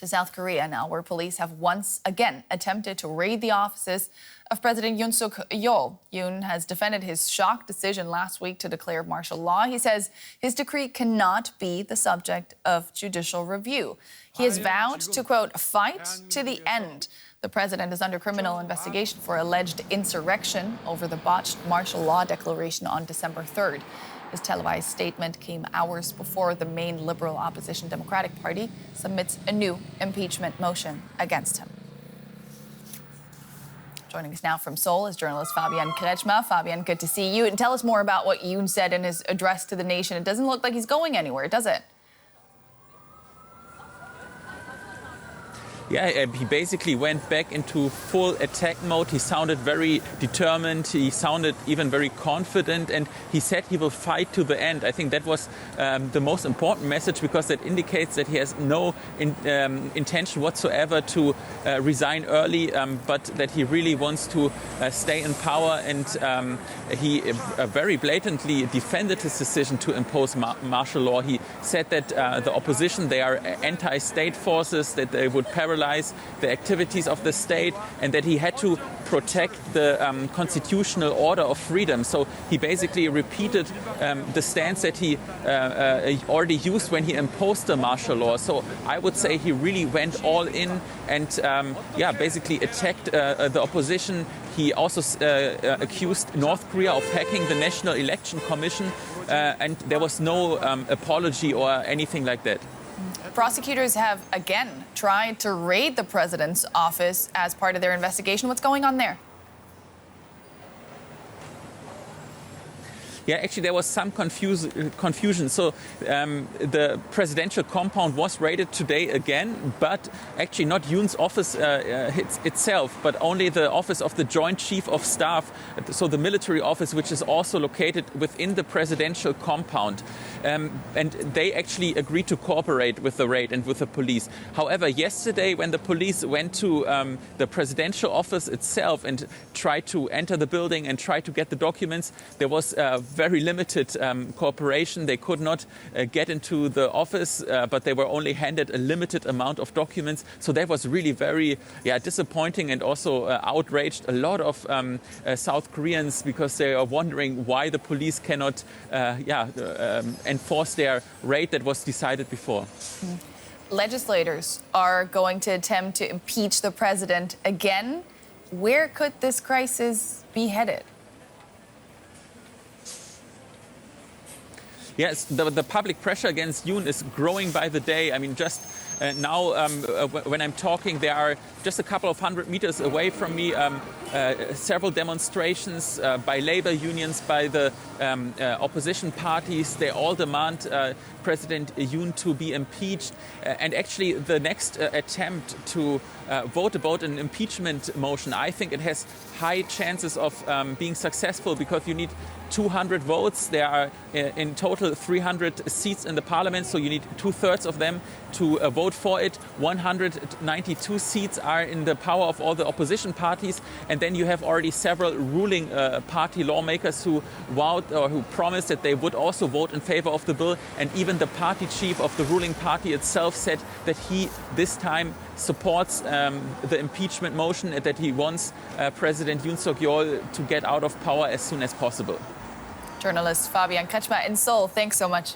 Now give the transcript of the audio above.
To South Korea now, where police have once again attempted to raid the offices of President Yoon Yeol. Yoon has defended his shock decision last week to declare martial law. He says his decree cannot be the subject of judicial review. He has vowed to, quote, fight to the end. The president is under criminal investigation for alleged insurrection over the botched martial law declaration on December 3rd. His televised statement came hours before the main liberal opposition Democratic Party submits a new impeachment motion against him. Joining us now from Seoul is journalist Fabian Krejma. Fabian, good to see you. And tell us more about what Yoon said in his address to the nation. It doesn't look like he's going anywhere, does it? Yeah, he basically went back into full attack mode. He sounded very determined. He sounded even very confident, and he said he will fight to the end. I think that was the most important message, because that indicates that he has no intention whatsoever to resign early, but that he really wants to stay in power. And he very blatantly defended his decision to impose martial law. He said that the opposition, they are anti-state forces, that they would paralyze the activities of the state, and that he had to protect the constitutional order of freedom. So he basically repeated the stance that he already used when he imposed the martial law. So I would say he really went all in and basically attacked the opposition. He also accused North Korea of hacking the National Election Commission, and there was no apology or anything like that. Prosecutors have again tried to raid the president's office as part of their investigation. What's going on there? Yeah, actually, there was some confusion. So the presidential compound was raided today again, but actually not Yoon's office itself, but only the office of the Joint Chief of Staff, so the military office, which is also located within the presidential compound. And they actually agreed to cooperate with the raid and with the police. However, yesterday, when the police went to the presidential office itself and tried to enter the building and tried to get the documents, there was very limited cooperation. They could not get into the office, but they were only handed a limited amount of documents. So that was really very disappointing, and also outraged a lot of South Koreans, because they are wondering why the police cannot enforce their raid that was decided before. Legislators are going to attempt to impeach the president again. Where could this crisis be headed? Yes, the public pressure against Yoon is growing by the day. I mean, just now, when I'm talking, there are just a couple of 100 meters away from me several demonstrations by labor unions, by the opposition parties. They all demand President Yoon to be impeached. And actually, the next attempt to vote about an impeachment motion, I think it has high chances of being successful, because you need 200 votes. There are in total 300 seats in the parliament, so you need 2/3 of them to vote for it. 192 seats are in the power of all the opposition parties, and then you have already several ruling party lawmakers who vowed or who promised that they would also vote in favor of the bill. And even the party chief of the ruling party itself said that he this time supports the impeachment motion, and that he wants President Yoon Yeol to get out of power as soon as possible. Journalist Fabian Krejma in Seoul, thanks so much.